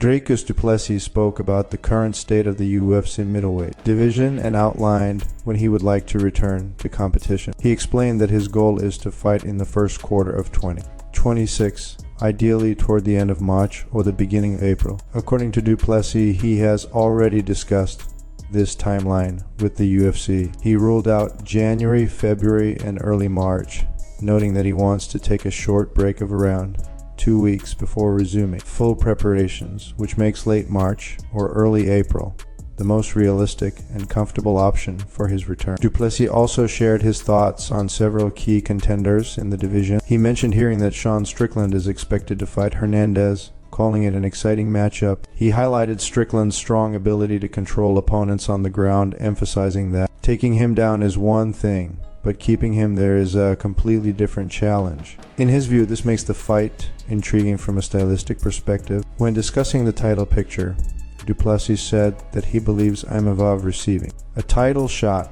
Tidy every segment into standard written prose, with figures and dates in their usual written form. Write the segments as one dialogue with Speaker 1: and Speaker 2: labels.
Speaker 1: Dricus du Plessis spoke about the current state of the UFC middleweight division and outlined when he would like to return to competition. He explained that his goal is to fight in the first quarter of 2026, ideally toward the end of March or the beginning of April. According to du Plessis, he has already discussed this timeline with the UFC. He ruled out January, February, and early March, noting that he wants to take a short break of around 2 weeks before resuming full preparations, which makes late March or early April the most realistic and comfortable option for his return. Du Plessis also shared his thoughts on several key contenders in the division. He mentioned hearing that Sean Strickland is expected to fight Hernandez, calling it an exciting matchup. He highlighted Strickland's strong ability to control opponents on the ground, emphasizing that taking him down is one thing, but keeping him there is a completely different challenge. In his view, this makes the fight intriguing from a stylistic perspective. When discussing the title picture, du Plessis said that he believes Imavov receiving a title shot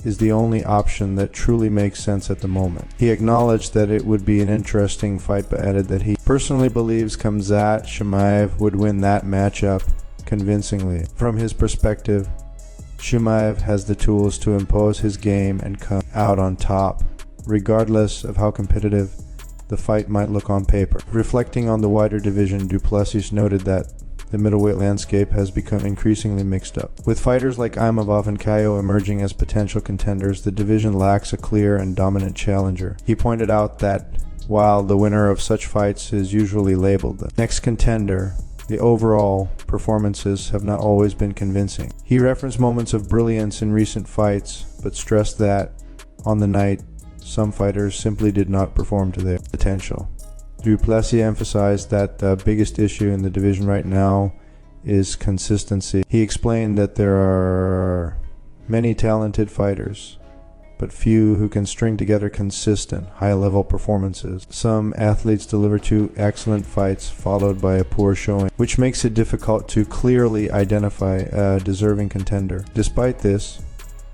Speaker 1: is the only option that truly makes sense at the moment. He acknowledged that it would be an interesting fight, but added that he personally believes Khamzat Chimaev would win that matchup convincingly. From his perspective, Chimaev has the tools to impose his game and come out on top, regardless of how competitive the fight might look on paper. Reflecting on the wider division, du Plessis noted that the middleweight landscape has become increasingly mixed up. With fighters like Imavov and Caio emerging as potential contenders, the division lacks a clear and dominant challenger. He pointed out that while the winner of such fights is usually labeled the next contender, the overall performances have not always been convincing. He referenced moments of brilliance in recent fights, but stressed that, on the night, some fighters simply did not perform to their potential. Du Plessis emphasized that the biggest issue in the division right now is consistency. He explained that there are many talented fighters, but few who can string together consistent, high-level performances. Some athletes deliver 2 excellent fights followed by a poor showing, which makes it difficult to clearly identify a deserving contender. Despite this,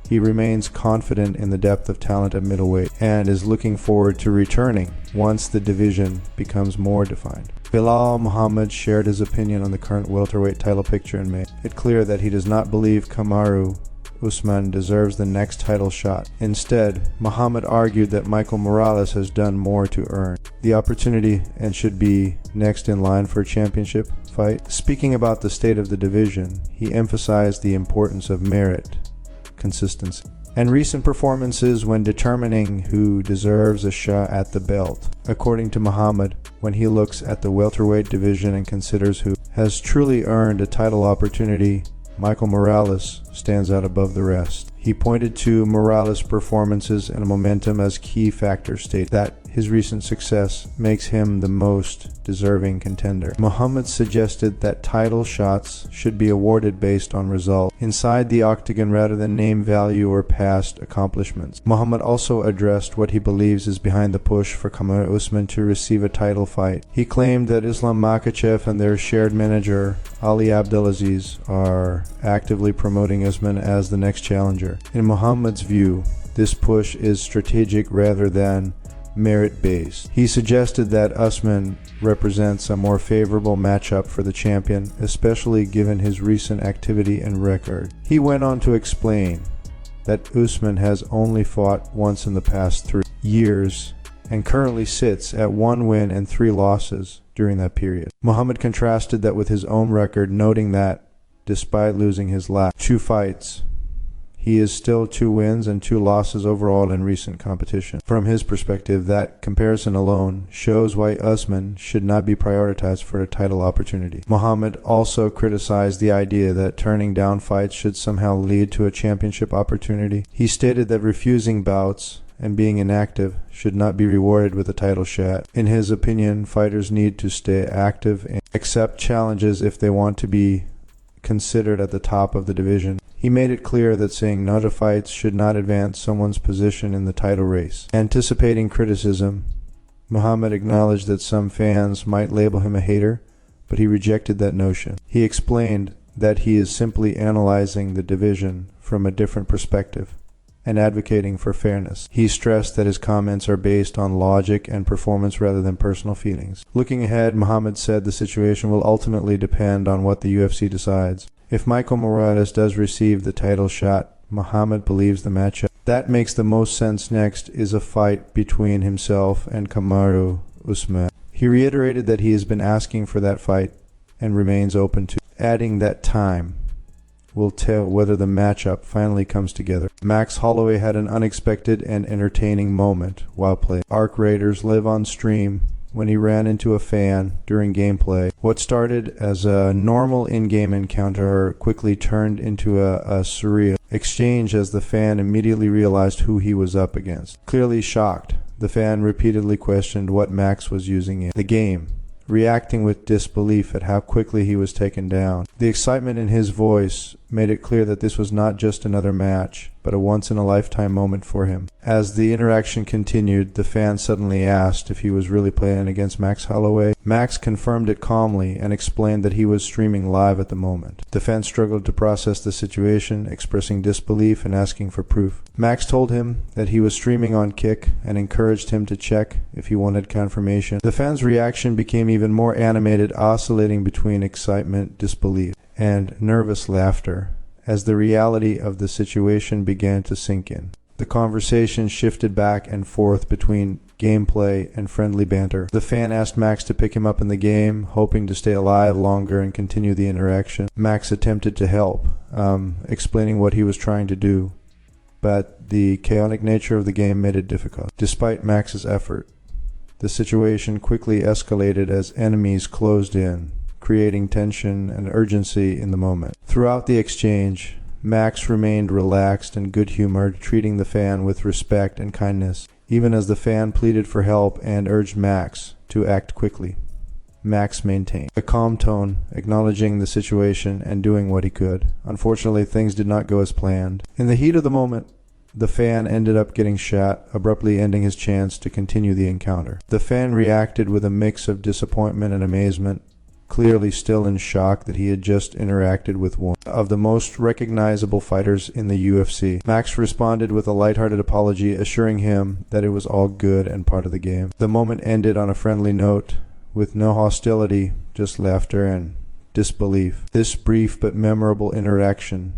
Speaker 1: he remains confident in the depth of talent at middleweight and is looking forward to returning once the division becomes more defined. Belal Muhammad shared his opinion on the current welterweight title picture and made it clear that he does not believe Kamaru Usman deserves the next title shot. Instead, Muhammad argued that Michael Morales has done more to earn the opportunity and should be next in line for a championship fight. Speaking about the state of the division, he emphasized the importance of merit, consistency, and recent performances when determining who deserves a shot at the belt. According to Muhammad, when he looks at the welterweight division and considers who has truly earned a title opportunity, Michael Morales stands out above the rest. He pointed to Morales' performances and momentum as key factors, stating that his recent success makes him the most deserving contender. Muhammad suggested that title shots should be awarded based on results inside the octagon rather than name value or past accomplishments. Muhammad also addressed what he believes is behind the push for Kamaru Usman to receive a title fight. He claimed that Islam Makhachev and their shared manager Ali Abdelaziz are actively promoting Usman as the next challenger. In Muhammad's view, this push is strategic rather than merit-based. He suggested that Usman represents a more favorable matchup for the champion, especially given his recent activity and record. He went on to explain that Usman has only fought once in the past 3 years and currently sits at 1 win and 3 losses during that period. Muhammad contrasted that with his own record, noting that despite losing his last 2 fights, he is still 2 wins and 2 losses overall in recent competition. From his perspective, that comparison alone shows why Usman should not be prioritized for a title opportunity. Muhammad also criticized the idea that turning down fights should somehow lead to a championship opportunity. He stated that refusing bouts and being inactive should not be rewarded with a title shot. In his opinion, fighters need to stay active and accept challenges if they want to be considered at the top of the division. He made it clear that saying no to fights should not advance someone's position in the title race. Anticipating criticism, Muhammad acknowledged that some fans might label him a hater, but he rejected that notion. He explained that he is simply analyzing the division from a different perspective, and advocating for fairness. He stressed that his comments are based on logic and performance rather than personal feelings. Looking ahead, Muhammad said the situation will ultimately depend on what the UFC decides. If Michael Morales does receive the title shot, Muhammad believes the matchup that makes the most sense next is a fight between himself and Kamaru Usman. He reiterated that he has been asking for that fight and remains open to, adding that time will tell whether the matchup finally comes together. Max Holloway had an unexpected and entertaining moment while playing Arc Raiders Live on stream when he ran into a fan during gameplay. What started as a normal in-game encounter quickly turned into a surreal exchange as the fan immediately realized who he was up against. Clearly shocked, the fan repeatedly questioned what Max was using in the game, reacting with disbelief at how quickly he was taken down. The excitement in his voice made it clear that this was not just another match, but a once-in-a-lifetime moment for him. As the interaction continued, the fan suddenly asked if he was really playing against Max Holloway. Max confirmed it calmly and explained that he was streaming live at the moment. The fan struggled to process the situation, expressing disbelief and asking for proof. Max told him that he was streaming on Kick and encouraged him to check if he wanted confirmation. The fan's reaction became even more animated, oscillating between excitement, disbelief, and nervous laughter as the reality of the situation began to sink in. The conversation shifted back and forth between gameplay and friendly banter. The fan asked Max to pick him up in the game, hoping to stay alive longer and continue the interaction. Max attempted to help, explaining what he was trying to do, but the chaotic nature of the game made it difficult. Despite Max's effort, the situation quickly escalated as enemies closed in, creating tension and urgency in the moment. Throughout the exchange, Max remained relaxed and good-humored, treating the fan with respect and kindness, even as the fan pleaded for help and urged Max to act quickly. Max maintained a calm tone, acknowledging the situation and doing what he could. Unfortunately, things did not go as planned. In the heat of the moment, the fan ended up getting shot, abruptly ending his chance to continue the encounter. The fan reacted with a mix of disappointment and amazement, clearly still in shock that he had just interacted with one of the most recognizable fighters in the UFC. Max responded with a lighthearted apology, assuring him that it was all good and part of the game. The moment ended on a friendly note, with no hostility, just laughter and disbelief. This brief but memorable interaction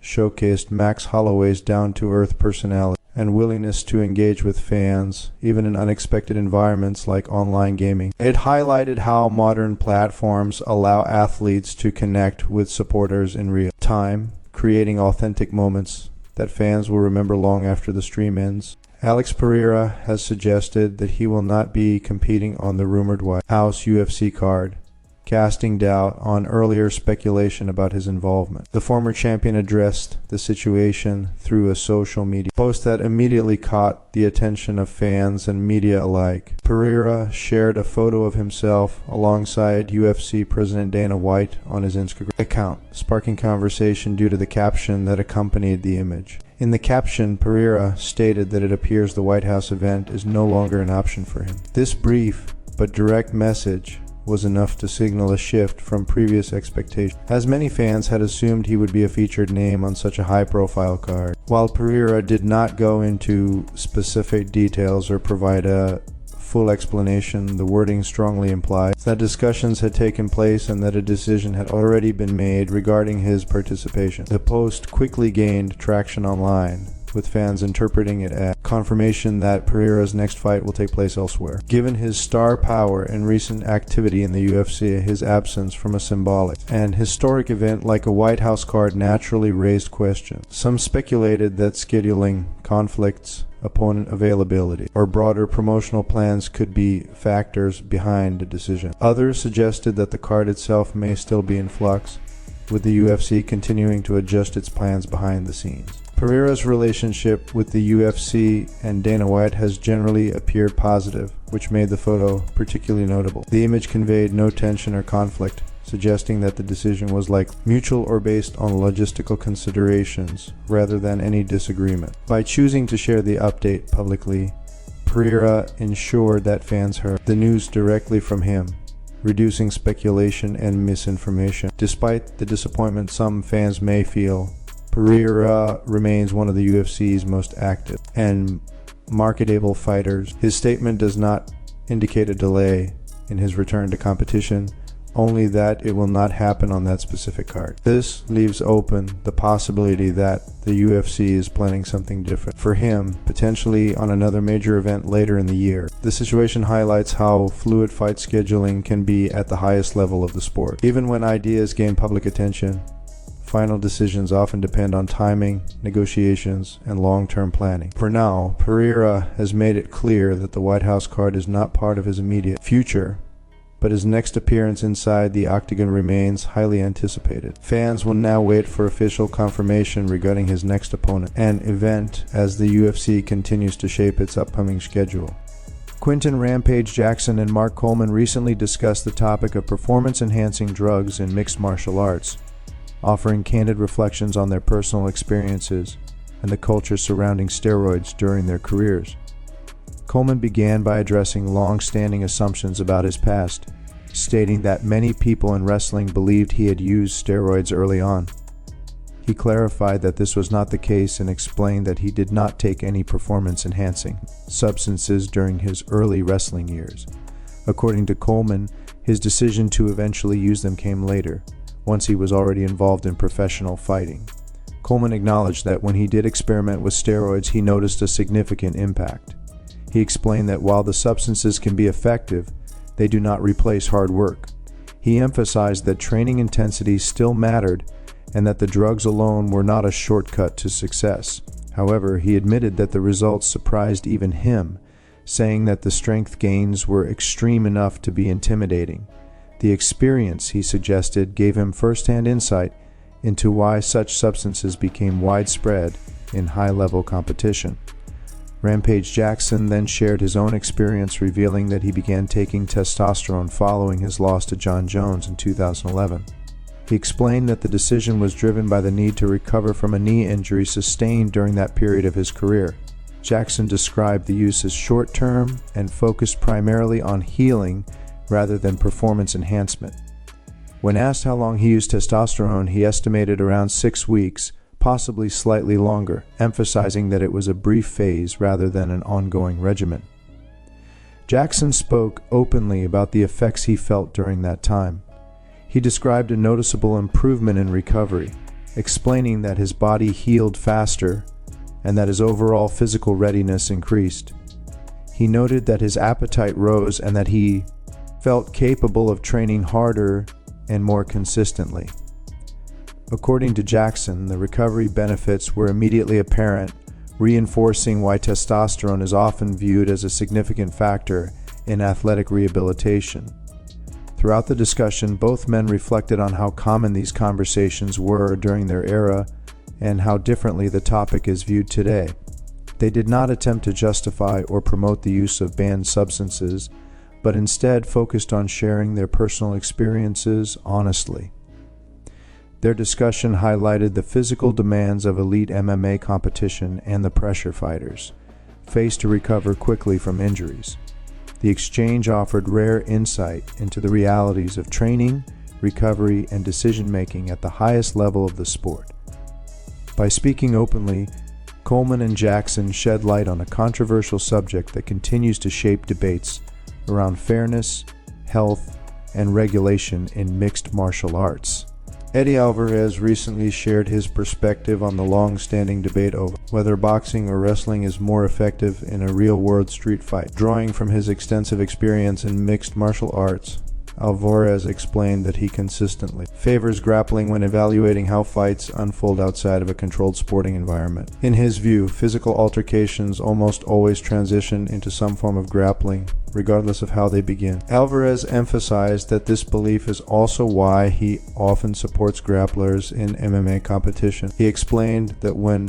Speaker 1: showcased Max Holloway's down-to-earth personality and willingness to engage with fans, even in unexpected environments like online gaming. It highlighted how modern platforms allow athletes to connect with supporters in real time, creating authentic moments that fans will remember long after the stream ends. Alex Pereira has suggested that he will not be competing on the rumored White House UFC card, casting doubt on earlier speculation about his involvement. The former champion addressed the situation through a social media post that immediately caught the attention of fans and media alike. Pereira shared a photo of himself alongside UFC President Dana White on his Instagram account, sparking conversation due to the caption that accompanied the image. In the caption, Pereira stated that it appears the White House event is no longer an option for him. This brief but direct message was enough to signal a shift from previous expectations, as many fans had assumed he would be a featured name on such a high-profile card. While Pereira did not go into specific details or provide a full explanation, the wording strongly implied that discussions had taken place and that a decision had already been made regarding his participation. The post quickly gained traction online, with fans interpreting it as confirmation that Pereira's next fight will take place elsewhere. Given his star power and recent activity in the UFC, his absence from a symbolic and historic event like a White House card naturally raised questions. Some speculated that scheduling, conflicts, opponent availability, or broader promotional plans could be factors behind the decision. Others suggested that the card itself may still be in flux, with the UFC continuing to adjust its plans behind the scenes. Pereira's relationship with the UFC and Dana White has generally appeared positive, which made the photo particularly notable. The image conveyed no tension or conflict, suggesting that the decision was likely mutual or based on logistical considerations rather than any disagreement. By choosing to share the update publicly, Pereira ensured that fans heard the news directly from him, reducing speculation and misinformation. Despite the disappointment some fans may feel, Pereira remains one of the UFC's most active and marketable fighters. His statement does not indicate a delay in his return to competition, only that it will not happen on that specific card. This leaves open the possibility that the UFC is planning something different for him, potentially on another major event later in the year. The situation highlights how fluid fight scheduling can be at the highest level of the sport. Even when ideas gain public attention, final decisions often depend on timing, negotiations, and long-term planning. For now, Pereira has made it clear that the White House card is not part of his immediate future, but his next appearance inside the octagon remains highly anticipated. Fans will now wait for official confirmation regarding his next opponent and event as the UFC continues to shape its upcoming schedule. Quinton "Rampage" Jackson and Mark Coleman recently discussed the topic of performance-enhancing drugs in mixed martial arts, offering candid reflections on their personal experiences and the culture surrounding steroids during their careers. Coleman began by addressing long-standing assumptions about his past, stating that many people in wrestling believed he had used steroids early on. He clarified that this was not the case and explained that he did not take any performance-enhancing substances during his early wrestling years. According to Coleman, his decision to eventually use them came later, once he was already involved in professional fighting. Coleman acknowledged that when he did experiment with steroids, he noticed a significant impact. He explained that while the substances can be effective, they do not replace hard work. He emphasized that training intensity still mattered and that the drugs alone were not a shortcut to success. However, he admitted that the results surprised even him, saying that the strength gains were extreme enough to be intimidating. The experience, he suggested, gave him first-hand insight into why such substances became widespread in high-level competition. Rampage Jackson then shared his own experience, revealing that he began taking testosterone following his loss to John Jones in 2011. He explained that the decision was driven by the need to recover from a knee injury sustained during that period of his career. Jackson described the use as short-term and focused primarily on healing rather than performance enhancement. When asked how long he used testosterone, he estimated around 6 weeks, possibly slightly longer, emphasizing that it was a brief phase rather than an ongoing regimen. Jackson spoke openly about the effects he felt during that time. He described a noticeable improvement in recovery, explaining that his body healed faster and that his overall physical readiness increased. He noted that his appetite rose and that he felt capable of training harder and more consistently. According to Jackson, the recovery benefits were immediately apparent, reinforcing why testosterone is often viewed as a significant factor in athletic rehabilitation. Throughout the discussion, both men reflected on how common these conversations were during their era and how differently the topic is viewed today. They did not attempt to justify or promote the use of banned substances, but instead focused on sharing their personal experiences honestly. Their discussion highlighted the physical demands of elite MMA competition and the pressure fighters faced to recover quickly from injuries. The exchange offered rare insight into the realities of training, recovery, and decision-making at the highest level of the sport. By speaking openly, Coleman and Jackson shed light on a controversial subject that continues to shape debates around fairness, health, and regulation in mixed martial arts. Eddie Alvarez recently shared his perspective on the long-standing debate over whether boxing or wrestling is more effective in a real-world street fight. Drawing from his extensive experience in mixed martial arts, Alvarez explained that he consistently favors grappling when evaluating how fights unfold outside of a controlled sporting environment. In his view, physical altercations almost always transition into some form of grappling, regardless of how they begin. Alvarez emphasized that this belief is also why he often supports grapplers in MMA competition. He explained that when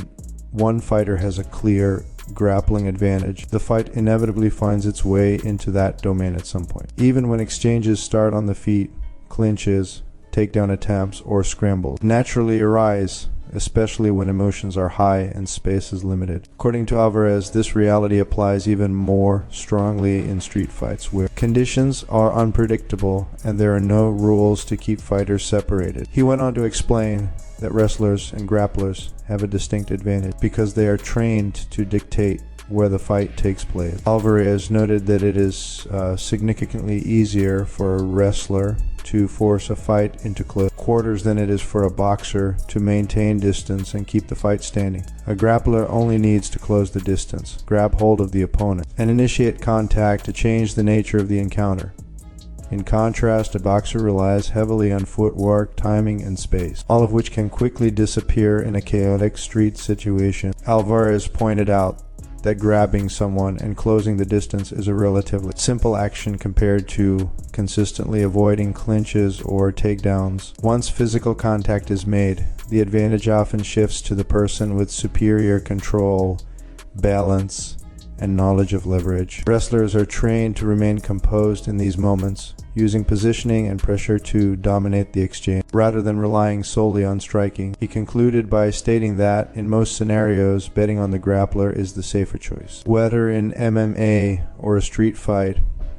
Speaker 1: one fighter has a clear grappling advantage, the fight inevitably finds its way into that domain at some point. Even when exchanges start on the feet, clinches, takedown attempts, or scrambles naturally arise especially when emotions are high and space is limited. According to Alvarez, this reality applies even more strongly in street fights, where conditions are unpredictable and there are no rules to keep fighters separated. He went on to explain that wrestlers and grapplers have a distinct advantage because they are trained to dictate where the fight takes place. Alvarez noted that it is significantly easier for a wrestler to force a fight into close quarters than it is for a boxer to maintain distance and keep the fight standing. A grappler only needs to close the distance, grab hold of the opponent, and initiate contact to change the nature of the encounter. In contrast, a boxer relies heavily on footwork, timing, and space, all of which can quickly disappear in a chaotic street situation. Alvarez pointed out that grabbing someone and closing the distance is a relatively simple action compared to consistently avoiding clinches or takedowns. Once physical contact is made, the advantage often shifts to the person with superior control, balance, and knowledge of leverage. Wrestlers are trained to remain composed in these moments, using positioning and pressure to dominate the exchange, rather than relying solely on striking. He concluded by stating that, in most scenarios, betting on the grappler is the safer choice. Whether in MMA or a street fight,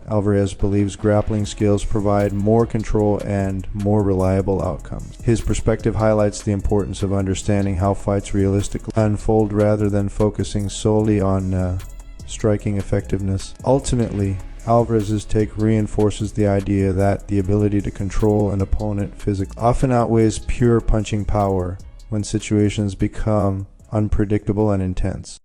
Speaker 1: Alvarez believes grappling skills provide more control and more reliable outcomes. His perspective highlights the importance of understanding how fights realistically unfold rather than focusing solely on striking effectiveness. Ultimately, Alvarez's take reinforces the idea that the ability to control an opponent physically often outweighs pure punching power when situations become unpredictable and intense.